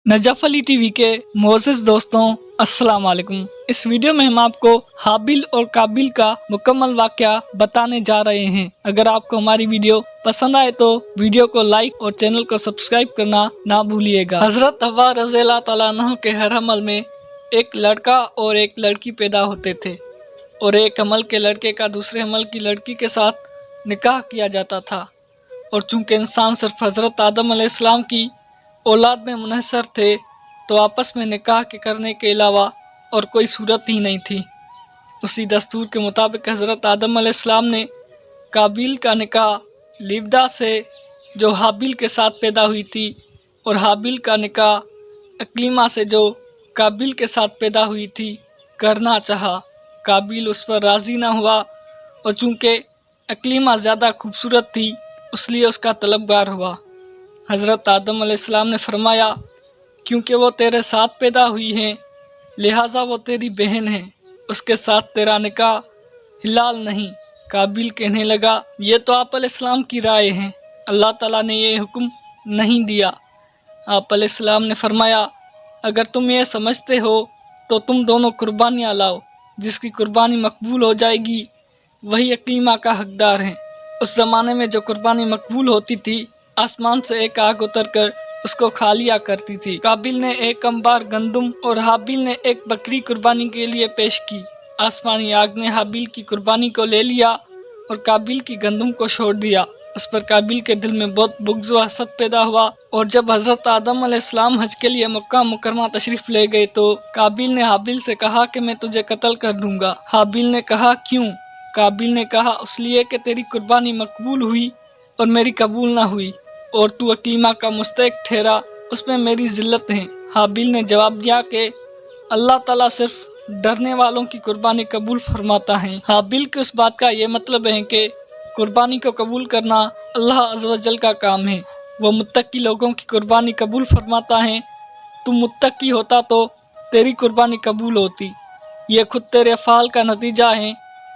Najaf علی T V کے معزز دوستوں السلام علیکم۔ اس ویڈیو میں ہم آپ کو حابیل اور قابیل کا مکمل واقعہ بتانے جا رہے ہیں۔ اگر آپ کو ہماری ویڈیو پسند آئے تو ویڈیو کو لائک اور چینل کو سبسکرائب کرنا نہ بھولیے گا۔ حضرت حوا رضی اللہ تعالیٰ عنہ کے ہر حمل میں ایک لڑکا اور ایک لڑکی پیدا ہوتے تھے، اور ایک حمل کے لڑکے کا دوسرے حمل کی لڑکی کے ساتھ نکاح کیا جاتا تھا۔ اور چونکہ انسان صرف حضرت آدم علیہ السلام کی اولاد میں منحصر تھے تو آپس میں نکاح کے کرنے کے علاوہ اور کوئی صورت ہی نہیں تھی۔ اسی دستور کے مطابق حضرت آدم علیہ السلام نے قابیل کا نکاح لیبدہ سے جو حابیل کے ساتھ پیدا ہوئی تھی، اور حابیل کا نکاح اکلیمہ سے جو قابیل کے ساتھ پیدا ہوئی تھی کرنا چاہا۔ قابیل اس پر راضی نہ ہوا، اور چونکہ اکلیمہ زیادہ خوبصورت تھی اس لیے اس کا طلبگار ہوا۔ حضرت آدم علیہ السلام نے فرمایا، کیونکہ وہ تیرے ساتھ پیدا ہوئی ہیں لہٰذا وہ تیری بہن ہے، اس کے ساتھ تیرا نکاح حلال نہیں۔ قابیل کہنے لگا، یہ تو آپ علیہ السلام کی رائے ہے، اللہ تعالیٰ نے یہ حکم نہیں دیا۔ آپ علیہ السلام نے فرمایا، اگر تم یہ سمجھتے ہو تو تم دونوں قربانیاں لاؤ، جس کی قربانی مقبول ہو جائے گی وہی اکلیمہ کا حقدار ہے۔ اس زمانے میں جو قربانی مقبول ہوتی تھی آسمان سے ایک آگ اتر کر اس کو کھا لیا کرتی تھی۔ قابیل نے ایک انبار گندم اور حابیل نے ایک بکری قربانی کے لیے پیش کی۔ آسمانی آگ نے حابیل کی قربانی کو لے لیا اور قابیل کی گندم کو چھوڑ دیا۔ اس پر قابیل کے دل میں بہت بغض و حسد پیدا ہوا، اور جب حضرت آدم علیہ السلام حج کے لیے مکہ مکرمہ تشریف لے گئے تو قابیل نے حابیل سے کہا کہ میں تجھے قتل کر دوں گا۔ حابیل نے کہا، کیوں؟ قابیل نے کہا، اس لیے کہ تیری قربانی مقبول ہوئی اور میری قبول نہ ہوئی، اور تو اکلیمہ کا مستحق ٹھہرا، اس میں میری ذلت ہے۔ حابیل نے جواب دیا کہ اللہ تعالیٰ صرف ڈرنے والوں کی قربانی قبول فرماتا ہے۔ حابیل کی اس بات کا یہ مطلب ہے کہ قربانی کو قبول کرنا اللہ عز و جل کا کام ہے، وہ متقی لوگوں کی قربانی قبول فرماتا ہے۔ تو متقی ہوتا تو تیری قربانی قبول ہوتی، یہ خود تیرے افعال کا نتیجہ ہے،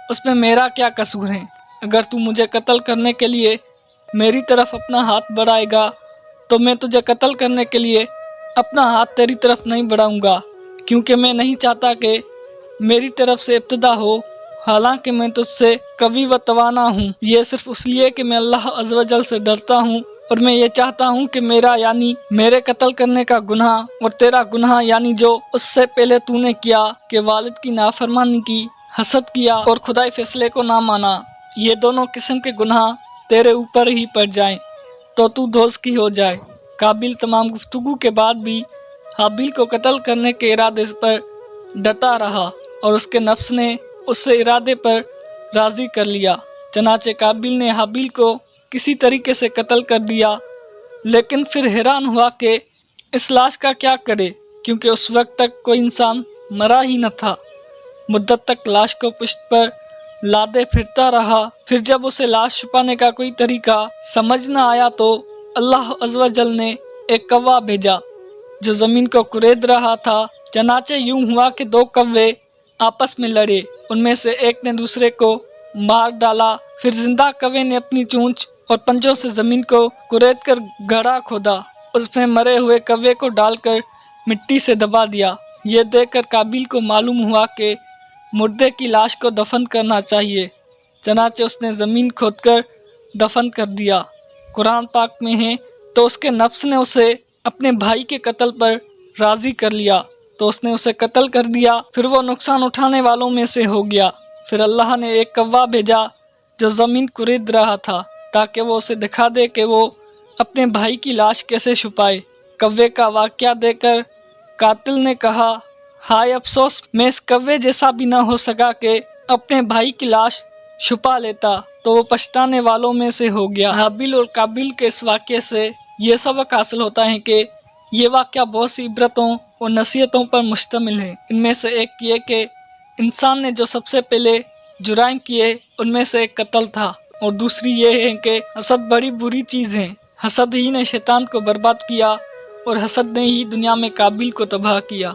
اس میں میرا کیا قصور ہے؟ اگر تو مجھے قتل کرنے کے لیے میری طرف اپنا ہاتھ بڑھائے گا تو میں تجھے قتل کرنے کے لیے اپنا ہاتھ تیری طرف نہیں بڑھاؤں گا، کیونکہ میں نہیں چاہتا کہ میری طرف سے ابتدا ہو، حالانکہ میں تجھ سے قوی و توانا ہوں۔ یہ صرف اس لیے کہ میں اللہ عز و جل سے ڈرتا ہوں، اور میں یہ چاہتا ہوں کہ میرا یعنی میرے قتل کرنے کا گناہ اور تیرا گناہ یعنی جو اس سے پہلے تو نے کیا کہ والد کی نافرمانی کی، حسد کیا اور خدائی فیصلے کو نہ مانا، یہ دونوں قسم کے گناہ تیرے اوپر ہی پڑ جائیں تو دوزخی ہو جائے۔ قابیل تمام گفتگو کے بعد بھی حابیل کو قتل کرنے کے ارادے پر ڈٹا رہا، اور اس کے نفس نے اس سے ارادے پر راضی کر لیا۔ چنانچہ قابیل نے حابیل کو کسی طریقے سے قتل کر دیا، لیکن پھر حیران ہوا کہ اس لاش کا کیا کرے، کیونکہ اس وقت تک کوئی انسان مرا ہی نہ تھا۔ مدت تک لاش کو پشت پر لادے پھرتا رہا، پھر جب اسے لاش چھپانے کا کوئی طریقہ سمجھ نہ آیا تو اللہ عز و جل نے ایک کوہ بھیجا جو زمین کو کورید رہا تھا۔ چنانچہ یوں ہوا کہ دو کوے آپس میں لڑے، ان میں سے ایک نے دوسرے کو مار ڈالا، پھر زندہ کوے نے اپنی چونچ اور پنجوں سے زمین کو کورید کر گڑھا کھودا، اس میں مرے ہوئے کوے کو ڈال کر مٹی سے دبا دیا۔ یہ دیکھ کر قابیل کو معلوم ہوا کہ مردے کی لاش کو دفن کرنا چاہیے، چنانچہ اس نے زمین کھود کر دفن کر دیا۔ قرآن پاک میں ہے، تو اس کے نفس نے اسے اپنے بھائی کے قتل پر راضی کر لیا تو اس نے اسے قتل کر دیا، پھر وہ نقصان اٹھانے والوں میں سے ہو گیا۔ پھر اللہ نے ایک کوہ بھیجا جو زمین کورید رہا تھا تاکہ وہ اسے دکھا دے کہ وہ اپنے بھائی کی لاش کیسے چھپائے۔ کوے کا واقعہ دیکھ کر قاتل نے کہا، ہائے افسوس، میں اس کوے جیسا بھی نہ ہو سکا کہ اپنے بھائی کی لاش چھپا لیتا، تو وہ پچھتانے والوں میں سے ہو گیا۔ حابیل اور قابیل کے اس واقعے سے یہ سبق حاصل ہوتا ہے کہ یہ واقعہ بہت سی عبرتوں اور نصیحتوں پر مشتمل ہے۔ ان میں سے ایک یہ کہ انسان نے جو سب سے پہلے جرائم کیے ان میں سے ایک قتل تھا، اور دوسری یہ ہے کہ حسد بڑی بری چیز ہے۔ حسد ہی نے شیطان کو برباد کیا، اور حسد نے ہی دنیا میں قابیل کو تباہ کیا۔